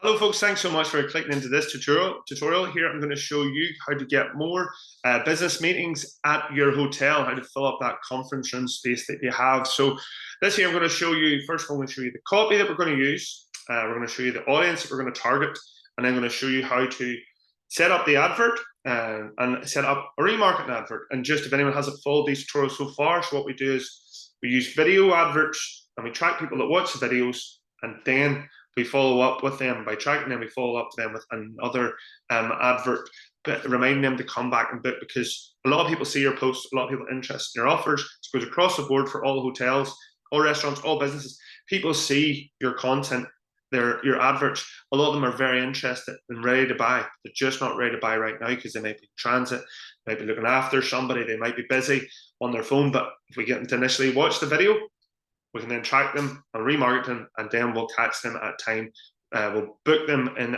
Hello folks, thanks so much for clicking into this tutorial. Here I'm going to show you how to get more business meetings at your hotel, how to fill up that conference room space that you have. So this here I'm going to show you, first of all, I'm going to show you the copy that we're going to use. We're going to show you the audience that we're going to target, and then I'm going to show you how to set up the advert and set up a remarket advert. And just if anyone hasn't followed these tutorials so far, so what we do is we use video adverts and we track people that watch the videos, and then we follow up with them by tracking them. We follow up to them with another advert, reminding them to come back and book, because a lot of people see your posts, a lot of people are interested in your offers. It goes across the board for all hotels, all restaurants, all businesses. People see your content, your adverts. A lot of them are very interested and ready to buy. They're just not ready to buy right now because they might be in transit, might be looking after somebody, they might be busy on their phone. But if we get them to initially watch the video, we can then track them and remarket them, and then we'll catch them at a time. We'll book them in.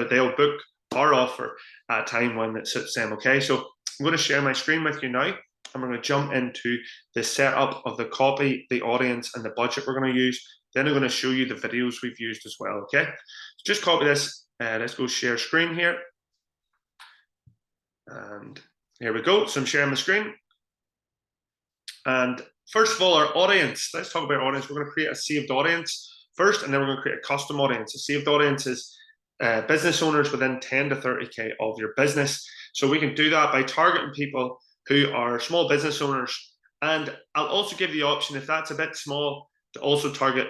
They'll book our offer at a time when it suits them. Okay, so I'm going to share my screen with you now, and we're going to jump into the setup of the copy, the audience, and the budget we're going to use. Then I'm going to show you the videos we've used as well. Okay, so just copy this. Let's go share screen here, and here we go. So I'm sharing my screen, and first of all, our audience. Let's talk about our audience. We're going to create a saved audience first, and then we're going to create a custom audience. A saved audience is business owners within 10 to 30K of your business. So we can do that by targeting people who are small business owners. And I'll also give the option, if that's a bit small, to also target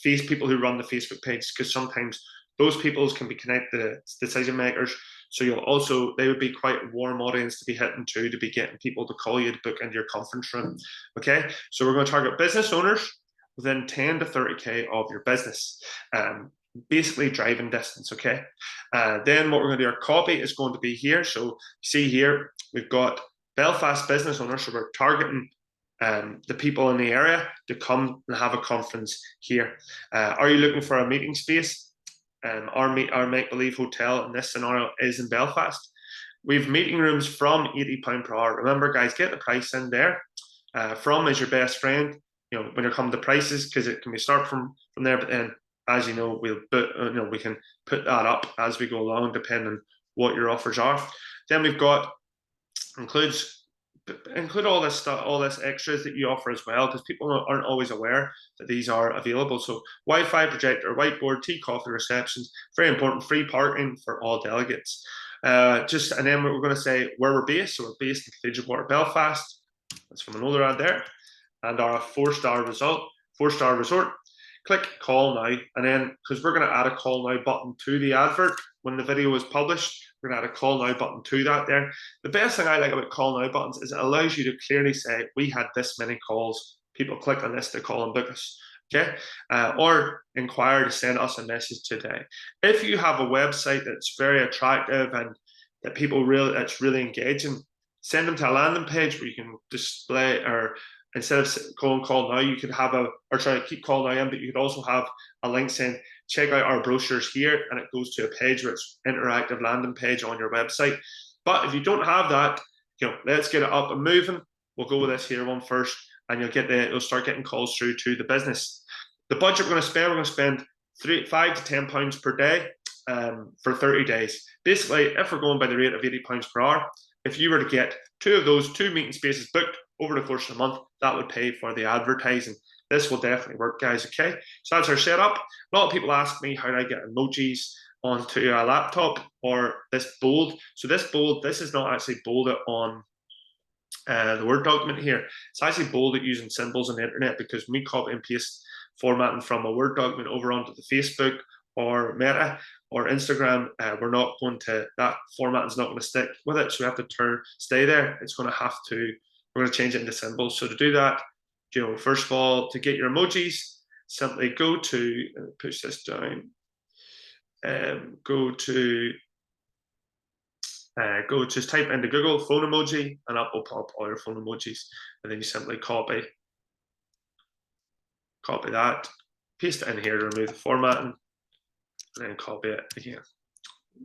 people who run the Facebook page, because sometimes those people can be connected to decision makers. So they would be quite a warm audience to be hitting to be getting people to call you to book into your conference room. Okay, so we're going to target business owners within 10 to 30K of your business, basically driving distance. Okay, then what we're going to do, our copy is going to be here. So see here, we've got Belfast business owners, so we're targeting the people in the area to come and have a conference here. Are you looking for a meeting space? Our make-believe hotel in this scenario is in Belfast. We have meeting rooms from £80 per hour. Remember, guys, get the price in there. From is your best friend. You know, when you come to prices, because it can be start from there. But then, as you know, we can put that up as we go along, depending on what your offers are. Then we've got include all this stuff, all this extras that you offer as well, because people aren't always aware that these are available. So Wi-Fi, projector, whiteboard, tea, coffee, receptions, very important, free parking for all delegates. And then we're going to say where we're based. So we're based in Cathedral Quarter, Belfast. That's from an older ad there. And our four-star resort. Click call now, and then because we're going to add a call now button to the advert when the video is published, we're going to add a call now button to that there. The best thing I like about call now buttons is it allows you to clearly say, we had this many calls, people click on this to call and book us. Okay, or inquire to send us a message today. If you have a website that's very attractive and that that's really engaging, send them to a landing page where you can display, or instead of call now, you could have keep call now in, but you could also have a link saying, check out our brochures here, and it goes to a page where it's interactive landing page on your website. But if you don't have that, let's get it up and moving. We'll go with this here one first, and you'll start getting calls through to the business. The budget we're going to spend £5 to £10 per day for 30 days. Basically, if we're going by the rate of £80 per hour, if you were to get two meeting spaces booked over the course of the month, that would pay for the advertising. This will definitely work, guys. Okay, so that's our setup. A lot of people ask me, how do I get emojis onto a laptop, or this bold? So this is not actually bolded on the Word document here. It's actually bolded using symbols on the internet, because we copy and paste formatting from a Word document over onto the Facebook or Meta or Instagram. That formatting's not going to stick with it, so we have to stay there. We're going to change it into symbols. So to do that, first of all, to get your emojis, simply push this down, just type into Google phone emoji, and up will pop all your phone emojis, and then you simply copy that, paste it in here to remove the formatting, and then copy it again.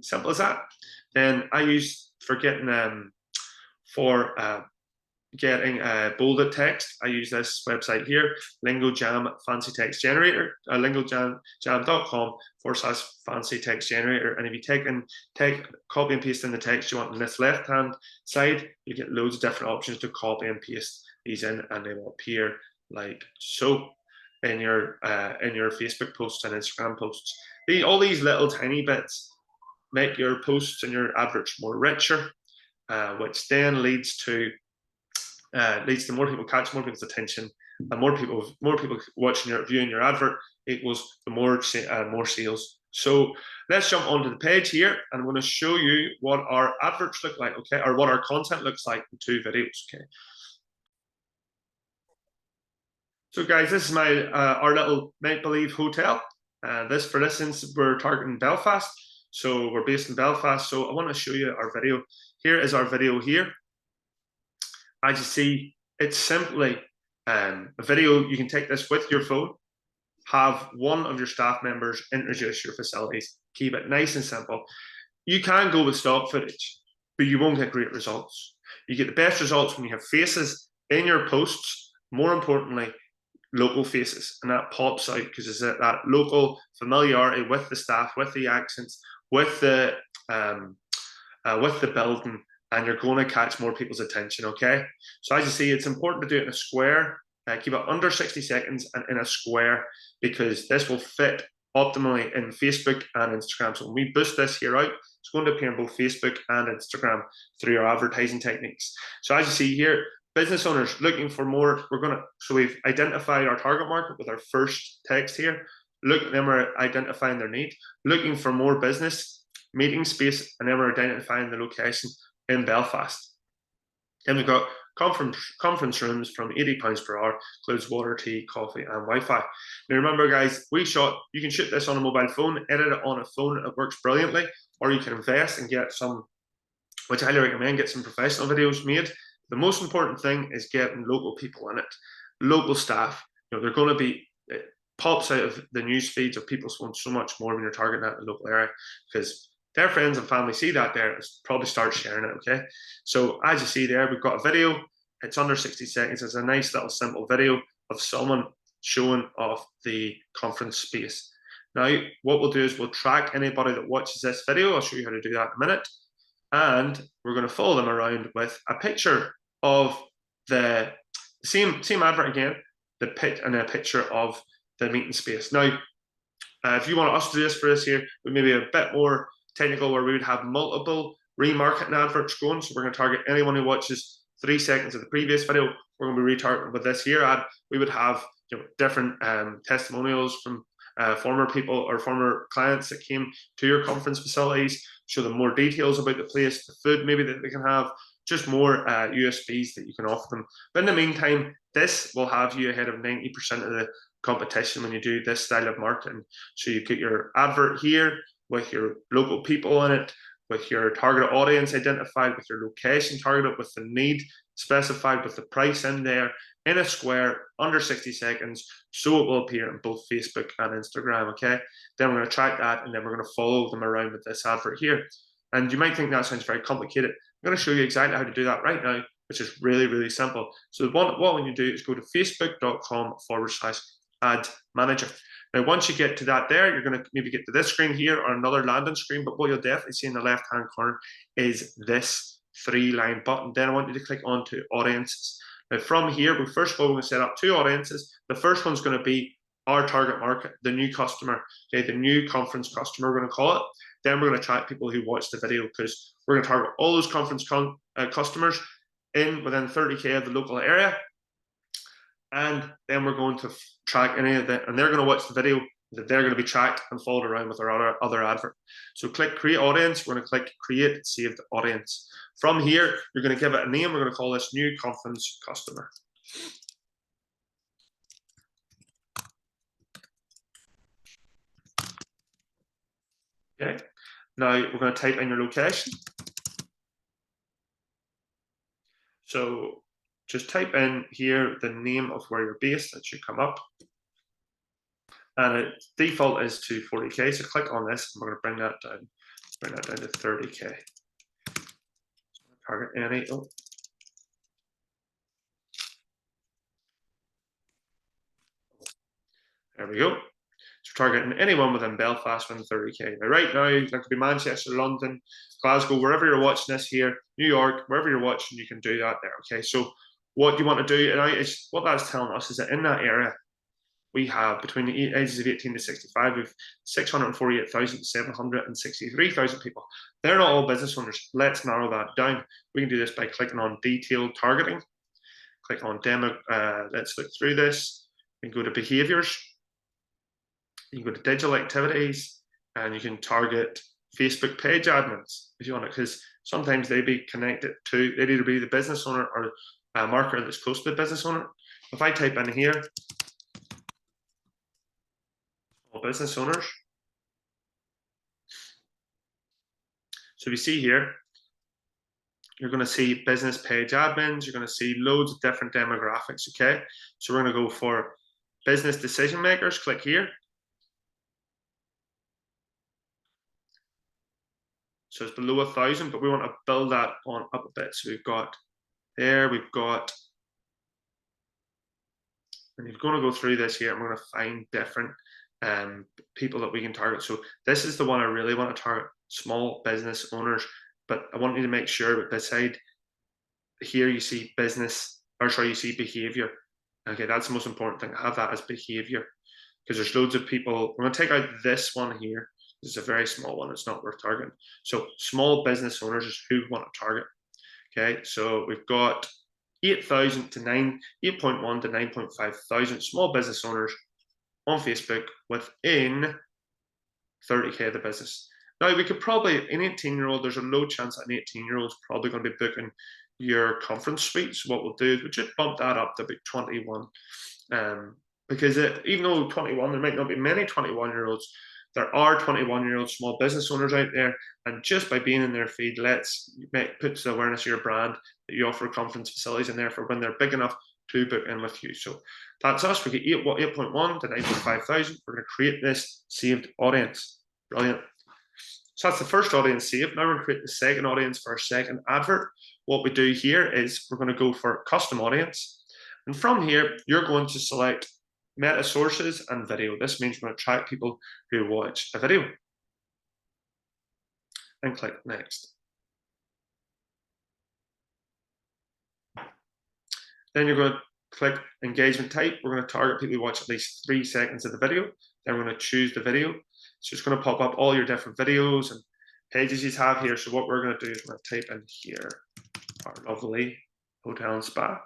Simple as that. Then I use, for getting bolded text, I use this website here, LingoJam Fancy Text Generator, lingojam.com/fancy text generator. And if you copy and paste in the text you want on this left-hand side, you get loads of different options to copy and paste these in, and they will appear like so in your Facebook posts and Instagram posts. All these little tiny bits make your posts and your adverts more richer, which then leads to more people catch more people's attention, and more people watching viewing your advert equals the more sales. So let's jump onto the page here, and I'm going to show you what our adverts look like, okay, or what our content looks like in 2 videos, okay. So guys, this is my our little make-believe hotel. For instance, we're targeting Belfast, so we're based in Belfast. So I want to show you our video. Here is our video here. As you see, it's simply a video. You can take this with your phone, have one of your staff members introduce your facilities, keep it nice and simple. You can go with stock footage, but you won't get great results. You get the best results when you have faces in your posts, more importantly, local faces, and that pops out because it's that local familiarity with the staff, with the accents, with the building, and you're going to catch more people's attention, okay? So as you see, it's important to do it in a square, keep it under 60 seconds and in a square, because this will fit optimally in Facebook and Instagram. So when we boost this here out, it's going to appear in both Facebook and Instagram through your advertising techniques. So as you see here, business owners looking for more, so we've identified our target market with our first text here. Look at them, we're identifying their need, looking for more business, meeting space, and then we're identifying the location in Belfast. Then we've got conference rooms from £80 per hour, includes water, tea, coffee, and Wi-Fi. Now remember, guys, you can shoot this on a mobile phone, edit it on a phone, it works brilliantly, or you can invest and get some, which I highly recommend, get some professional videos made. The most important thing is getting local people in it, local staff. They're going to be, it pops out of the news feeds of people's phones so much more when you're targeting that in the local area, because their friends and family see that there, probably start sharing it, okay? So as you see there, we've got a video. It's under 60 seconds. It's a nice little simple video of someone showing off the conference space. Now, what we'll do is we'll track anybody that watches this video. I'll show you how to do that in a minute. And we're going to follow them around with a picture of the same advert again, and a picture of the meeting space. Now, if you want us to do this for us here, we may be a bit more technical, where we would have multiple remarketing adverts going. So we're going to target anyone who watches 3 seconds of the previous video. We're going to be retargeting with this here ad. We would have different testimonials from former people or former clients that came to your conference facilities, show them more details about the place, the food maybe that they can have, just more USBs that you can offer them. But in the meantime, this will have you ahead of 90% of the competition when you do this style of marketing. So you get your advert here with your local people in it, with your target audience identified, with your location targeted, with the need specified, with the price in there, in a square, under 60 seconds, so it will appear in both Facebook and Instagram, okay? Then we're going to track that, and then we're going to follow them around with this advert here. And you might think that sounds very complicated. I'm going to show you exactly how to do that right now, which is really, really simple. So what we need to do is go to facebook.com/ad manager. Now, once you get to that there, you're going to maybe get to this screen here or another landing screen, but what you'll definitely see in the left-hand corner is this 3-line button. Then I want you to click onto audiences. Now, from here, first of all, we're going to set up 2 audiences. The first one's going to be our target market, the new customer, okay, the new conference customer, we're going to call it. Then we're going to track people who watch the video, because we're going to target all those conference customers within 30K of the local area. And then we're going to track any of that, and they're going to watch the video, that they're going to be tracked and followed around with our other advert. So click create audience. We're going to click create saved audience. From here, you're going to give it a name. We're going to call this new conference customer. Okay. Now we're going to type in your location. So just type in here the name of where you're based. That should come up. And its default is to 40K. So click on this, and we're going to bring that down to 30K. Target any. There we go. So we're targeting anyone within Belfast within 30k. Now, right now, that could be Manchester, London, Glasgow, wherever you're watching this here, New York, wherever you're watching, you can do that there. Okay, so what you want to do, and is what that's telling us is that in that area, we have between the ages of 18 to 65, we've 648,763,000 people. They're not all business owners. Let's narrow that down. We can do this by clicking on detailed targeting. Click on demo. Let's look through this. We can go to behaviors. You can go to digital activities, and you can target Facebook page admins if you want it, because sometimes they be connected to, they'd either be the business owner or a marketer that's close to the business owner. If I type in here, business owners. So if you see here, you're going to see business page admins. You're going to see loads of different demographics. Okay, so we're going to go for business decision makers. Click here. So it's below 1,000, but we want to build that on up a bit. So we've got there, we've got, and you're going to go through this here, and we're going to find different people that we can target. So this is the one I really want to target, small business owners. But I want you to make sure that beside here you see business, or sorry, you see behavior. Okay, that's the most important thing. Have that as behavior, because there's loads of people. I'm going to take out this one here. This is a very small one. It's not worth targeting. So small business owners is who we want to target. Okay, so we've got 8,000 to 8.1 to 9.5 thousand small business owners on Facebook within 30k of the business. Now, we could probably, an 18-year-old, there's a low chance that an 18-year-old is probably going to be booking your conference suite. So what we'll do is we'll just bump that up to about 21. Because even though 21, there might not be many 21-year-olds, there are 21-year-old small business owners out there. And just by being in their feed, puts the awareness of your brand that you offer conference facilities in there for when they're big enough to book in with you. So that's us. We get 8.1 to 9.5 thousand. We're going to create this saved audience. Brilliant. So that's the first audience saved. Now we're going to create the second audience for our second advert. What we do here is we're going to go for custom audience. And from here, you're going to select meta sources and video. This means we're going to track people who watch a video. And click next. Then you're going to click engagement type. We're going to target people who watch at least 3 seconds of the video. Then we're going to choose the video. So it's going to pop up all your different videos and pages you have here. So what we're going to do is we're going to type in here, our lovely hotel and spa.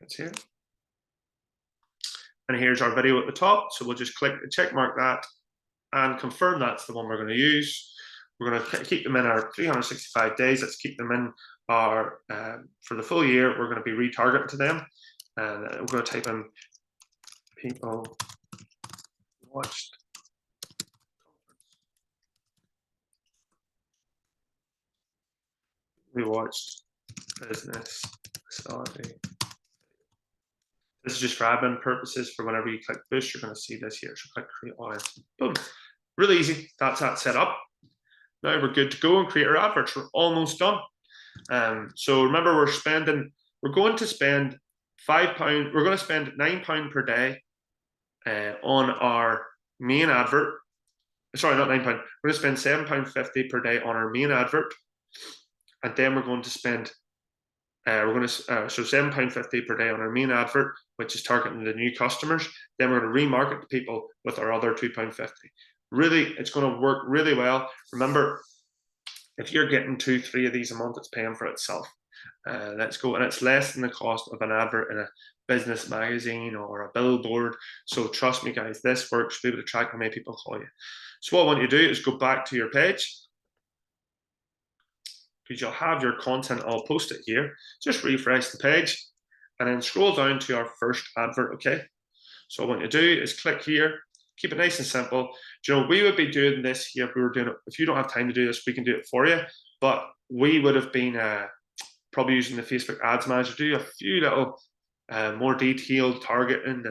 It's here. And here's our video at the top. So we'll just click the check mark that and confirm that's the one we're going to use. We're going to keep them in our 365 days. Let's keep them in our, for the full year, we're going to be retargeting to them. And we're going to type in people watched business facility. This is just for admin purposes. For whenever you click push, you're going to see this here. So click create audience. Boom. Really easy. That's that set up. Now we're good to go and create our adverts. We're almost done. So remember, we're going to spend £5. We're going to spend £9 per day on our main advert. Sorry, not £9. We're going to spend £7.50 per day on our main advert, and then we're going to spend so £7.50 per day on our main advert, which is targeting the new customers. Then we're going to remarket to people with our other £2.50. Really, it's going to work really well. Remember, if you're getting 2-3 of these a month, it's paying for itself. Let's go, and it's less than the cost of an advert in a business magazine or a billboard. So trust me, guys, this works. Be able to track how many people call you. So what I want you to do is go back to your page, because you'll have your content all posted here. Just refresh the page and then scroll down to our first advert. Okay. So what you do is click here. Keep it nice and simple. You know, we would be doing this here if we were doing it. If you don't have time to do this, we can do it for you. But we would have been probably using the Facebook Ads Manager to do a few little more detailed targeting,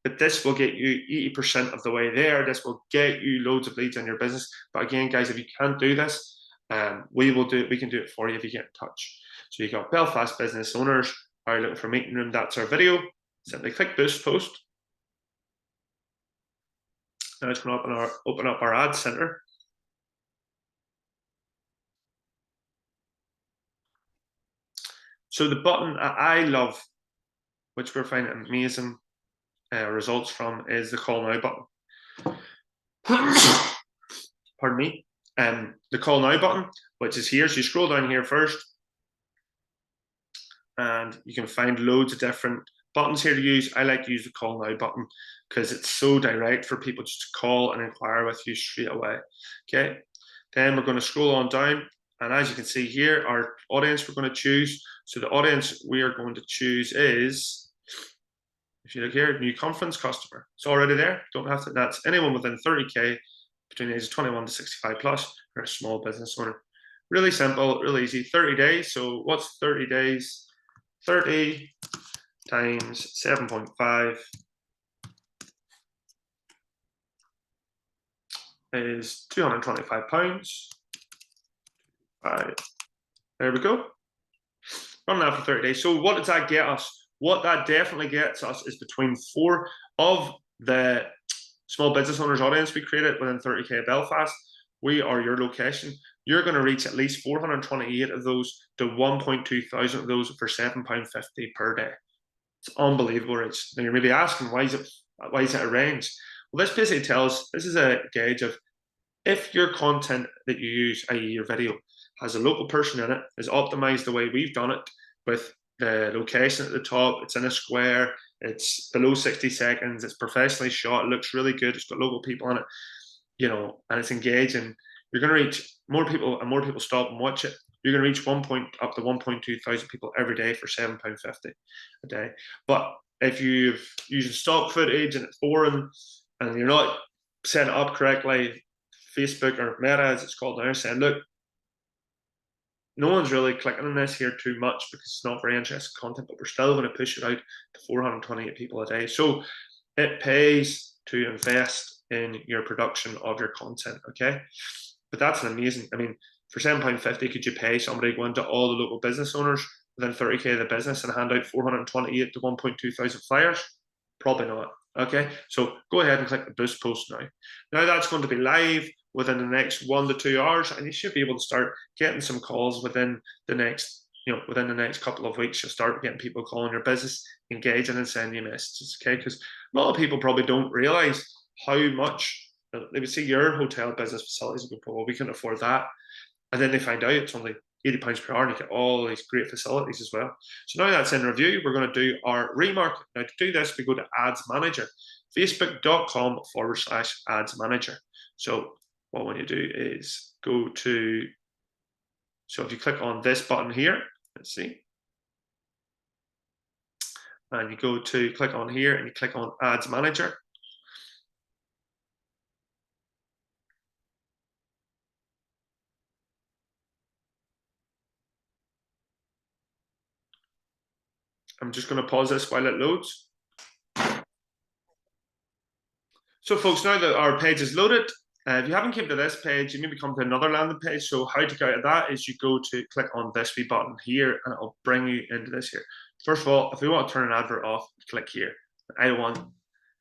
but this will get you 80% of the way there. This will get you loads of leads in your business. But again, guys, if you can't do this, we can do it for you if you get in touch. So you got Belfast business owners are looking for meeting room. That's our video. Simply click Boost Post. Now it's going to open up our ad center. So the button I love, which we're finding amazing results from, is the Call Now button. Pardon me. The Call Now button, which is here. So you scroll down here first, and you can find loads of different buttons here to use. I like to use the Call Now button because it's so direct for people just to call and inquire with you straight away. Okay. Then we're going to scroll on down, and as you can see here, our audience we're going to choose. So the audience we are going to choose is, if you look here, new conference customer. It's already there. Don't have to. That's anyone within 30K between the ages 21 to 65 plus, or a small business owner. Really simple, really easy. 30 days. So what's 30 days? 30 times 7.5 is £225. Right. There we go. Run that for 30 days. So what does that get us? What that definitely gets us is between 4 of the small business owners audience we created within 30K Belfast. We are your location. You're going to reach at least 428 of those to 1.2 thousand of those for £7.50 per day. It's unbelievable, Rich. Now you're maybe asking, why is it a range? Well, this basically tells, this is a gauge of if your content that you use, i.e. your video, has a local person in it, is optimized the way we've done it, with the location at the top, it's in a square, it's below 60 seconds, it's professionally shot, it looks really good, it's got local people in it, you know, and it's engaging, you're going to reach more people, and more people stop and watch it. You're going to reach up to 1.2 thousand people every day for £7.50 a day. But if you're using stock footage and it's boring and you're not set it up correctly, Facebook or Meta, as it's called now, saying, look, no one's really clicking on this here too much because it's not very interesting content, but we're still going to push it out to 428 people a day. So it pays to invest in your production of your content, okay? But that's an amazing, I mean, for £7.50, could you pay somebody to go into all the local business owners within 30K of the business and hand out 428 to 1.2 thousand flyers? Probably not. Okay, so go ahead and click the Boost Post now. Now that's going to be live within the next 1 to 2 hours, and you should be able to start getting some calls within the next, within the next couple of weeks. You'll start getting people calling your business, engaging and sending you messages. Okay, because a lot of people probably don't realize how much they would see your hotel business facilities and go, well, we couldn't afford that, and then they find out it's only £80 per hour and you get all these great facilities as well. So now that's in review, we're going to do our remarket. Now to do this, we go to Ads Manager, facebook.com/Ads Manager. So what we want to do is go to, so if you click on this button here, let's see, and you go to click on here and you click on Ads Manager. I'm just going to pause this while it loads. So folks, now that our page is loaded, if you haven't came to this page, you maybe come to another landing page. So how to get out of that is you go to click on this wee button here and it'll bring you into this here. First of all, if we want to turn an advert off, click here. I don't want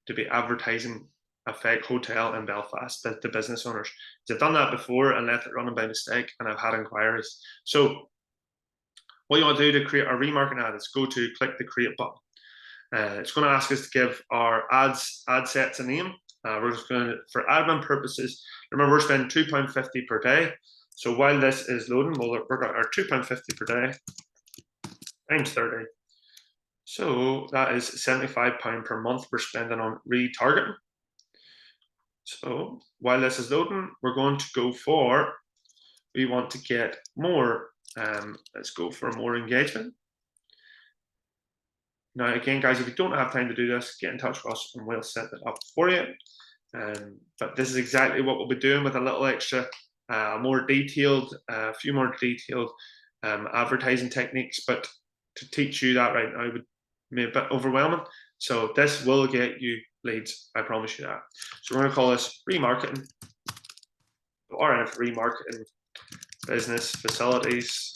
to be advertising a fake hotel in Belfast to business owners. I've done that before and left it running by mistake and I've had inquiries. So what you want to do to create a remarketing ad is go to click the create button. It's going to ask us to give our ad sets a name. We're just going to, for admin purposes, remember we're spending £2.50 per day. So while this is loading, we'll work out our £2.50 per day times 30. So that is £75 per month we're spending on retargeting. So while this is loading, we're going to go for, we want to get more, let's go for more engagement. Now, again, guys, if you don't have time to do this, get in touch with us and we'll set it up for you. But this is exactly what we'll be doing with a little extra, more detailed, a few more detailed advertising techniques. But to teach you that right now would be a bit overwhelming. So this will get you leads, I promise you that. So we're going to call this remarketing, or remarketing business facilities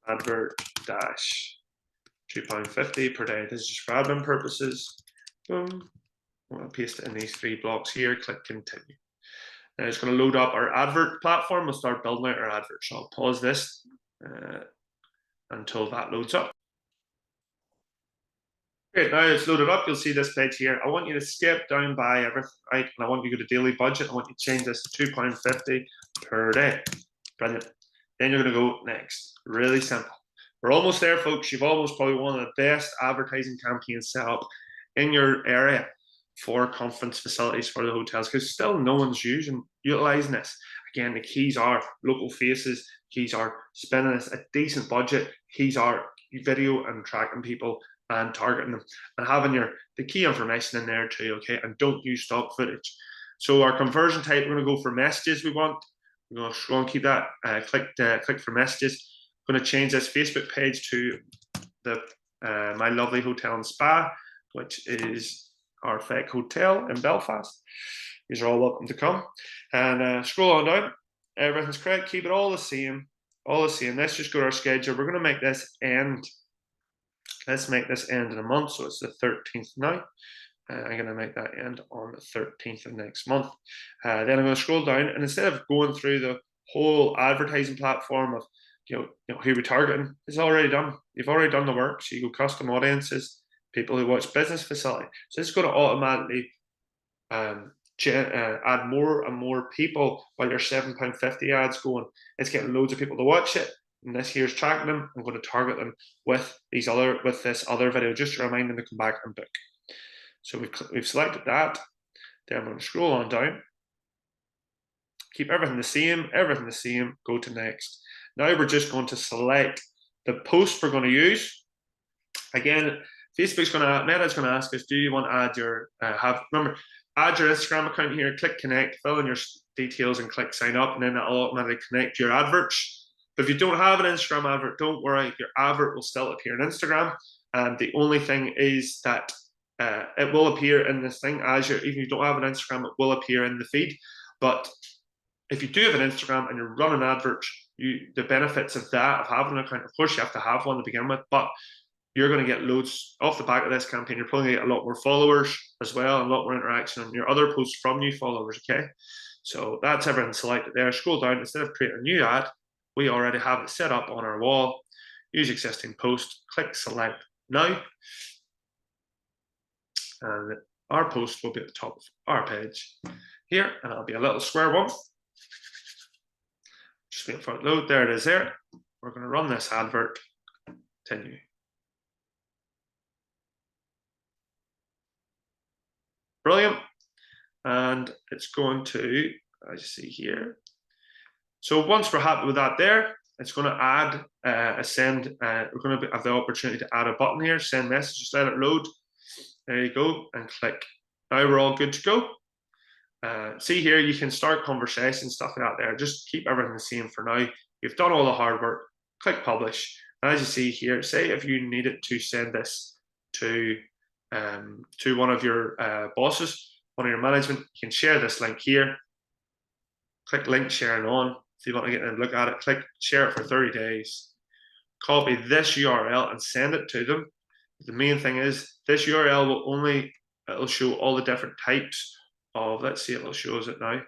advert dash £2.50 per day. This is just for admin purposes. Boom. I'm going to paste it in these 3 blocks here. Click continue. Now it's going to load up our advert platform. We'll start building out our advert. So I'll pause this until that loads up. Great, now it's loaded up. You'll see this page here. I want you to skip down by everything, right? And I want you to go to daily budget. I want you to change this to £2.50 per day. Brilliant. Then you're going to go next. Really simple. We're almost there, folks. You've almost probably one of the best advertising campaigns set up in your area for conference facilities for the hotels, because still no one's utilizing this. Again, the keys are local faces. Keys are spending this a decent budget. Keys are video and tracking people and targeting them and having the key information in there too, okay? And don't use stock footage. So our conversion type, we're going to go for messages we want. We're going to scroll and keep that. Click for messages. I'm going to change this Facebook page to the My Lovely Hotel and Spa, which is our fake hotel in Belfast. These are all welcome to come. And scroll on down. Everything's correct. Keep it all the same. All the same. Let's just go to our schedule. We're going to make this end. Let's make this end in a month. So it's the 13th now. I'm going to make that end on the 13th of next month. Then I'm going to scroll down, and instead of going through the whole advertising platform of who we're targeting, it's already done. You've already done the work. So you go custom audiences, people who watch business facility. So it's going to automatically add more and more people while your £7.50 ads going. It's getting loads of people to watch it. And this here's tracking them. I'm going to target them with this other video just to remind them to come back and book. So we've selected that. Then I'm going to scroll on down. Keep everything the same, go to next. Now we're just going to select the post we're going to use. Again, Meta's going to ask us, do you want to add your, remember, add your Instagram account here, click connect, fill in your details and click sign up, and then that'll automatically connect your adverts. But if you don't have an Instagram advert, don't worry, your advert will still appear on Instagram. And the only thing is that it will appear in this thing even if you don't have an Instagram, it will appear in the feed. But if you do have an Instagram and you're running adverts, the benefits of that, of having an account, of course you have to have one to begin with, but you're going to get loads off the back of this campaign. You're probably going to get a lot more followers as well, and a lot more interaction on your other posts from new followers, okay? So that's everything selected there. Scroll down. Instead of creating a new ad, we already have it set up on our wall. Use existing post, click select now. And our post will be at the top of our page here, and it'll be a little square one. Just wait for it to load. There it is there. We're going to run this advert. Continue. Brilliant. And it's going to, as you see here. So once we're happy with that there, it's going to add a send. We're going to have the opportunity to add a button here, send message, just let it load. There you go, and click. Now we're all good to go. See here, you can start conversations, stuff like that there. Just keep everything the same for now. You've done all the hard work. Click publish. And as you see here, say if you needed to send this to one of your bosses, one of your management, you can share this link here. Click link sharing on. If you want to get a look at it, click share it for 30 days. Copy this URL and send it to them. The main thing is this URL will it'll show all the different types of, let's see if it'll show us it now.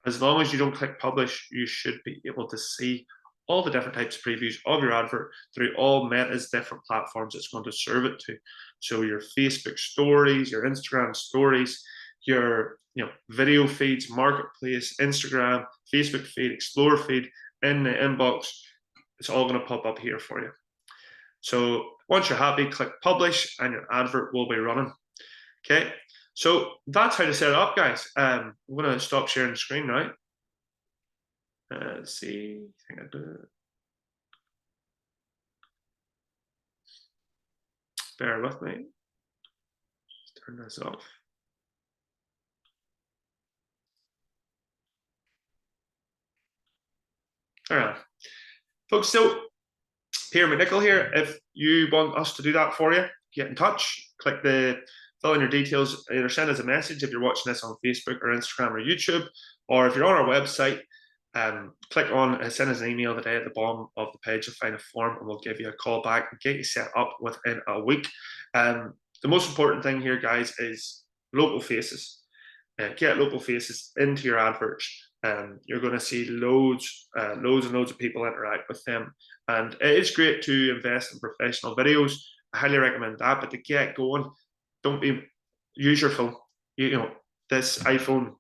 As long as you don't click publish, you should be able to see all the different types of previews of your advert through all Meta's different platforms it's going to serve it to. So your Facebook stories, your Instagram stories, your video feeds, Marketplace, Instagram, Facebook feed, Explore feed, in the inbox, it's all going to pop up here for you. So once you're happy, click publish and your advert will be running. Okay, so that's how to set it up, guys. I'm going to stop sharing the screen now. Let's see, I think I do it. Bear with me. Let's turn this off. All right, folks, so Pyramid Nickel here. If you want us to do that for you, get in touch. Fill in your details. Either send us a message if you're watching this on Facebook or Instagram or YouTube, or if you're on our website, click on send us an email today at the bottom of the page. You'll find a form and we'll give you a call back and get you set up within a week. The most important thing here, guys, is local faces. Get local faces into your adverts. You're going to see loads and loads of people interact with them. And it's great to invest in professional videos. I highly recommend that. But to get going, use your phone. This iPhone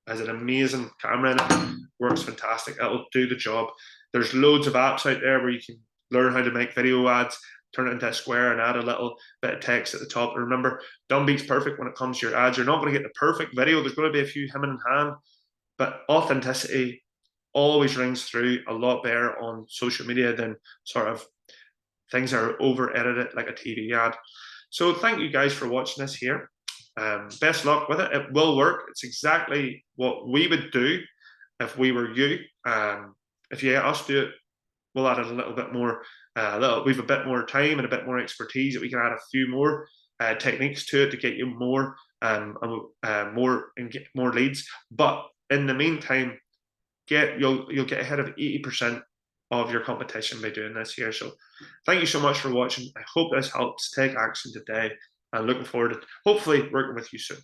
has an amazing camera in it. Works fantastic. It'll do the job. There's loads of apps out there where you can learn how to make video ads, turn it into a square and add a little bit of text at the top. And remember, done beats perfect when it comes to your ads. You're not going to get the perfect video. There's going to be a few hemming and hawing, but authenticity always rings through a lot better on social media than sort of things that are over edited like a TV ad. So thank you guys for watching this here. Best luck with it. It will work. It's exactly what we would do if we were you. If you let us do it, we'll add a little bit more. We've a bit more time and a bit more expertise that we can add a few more techniques to it to get you more and get more leads. But in the meantime, you'll get ahead of 80% of your competition by doing this here. So thank you so much for watching. I hope this helps. Take action today, and looking forward to hopefully working with you soon.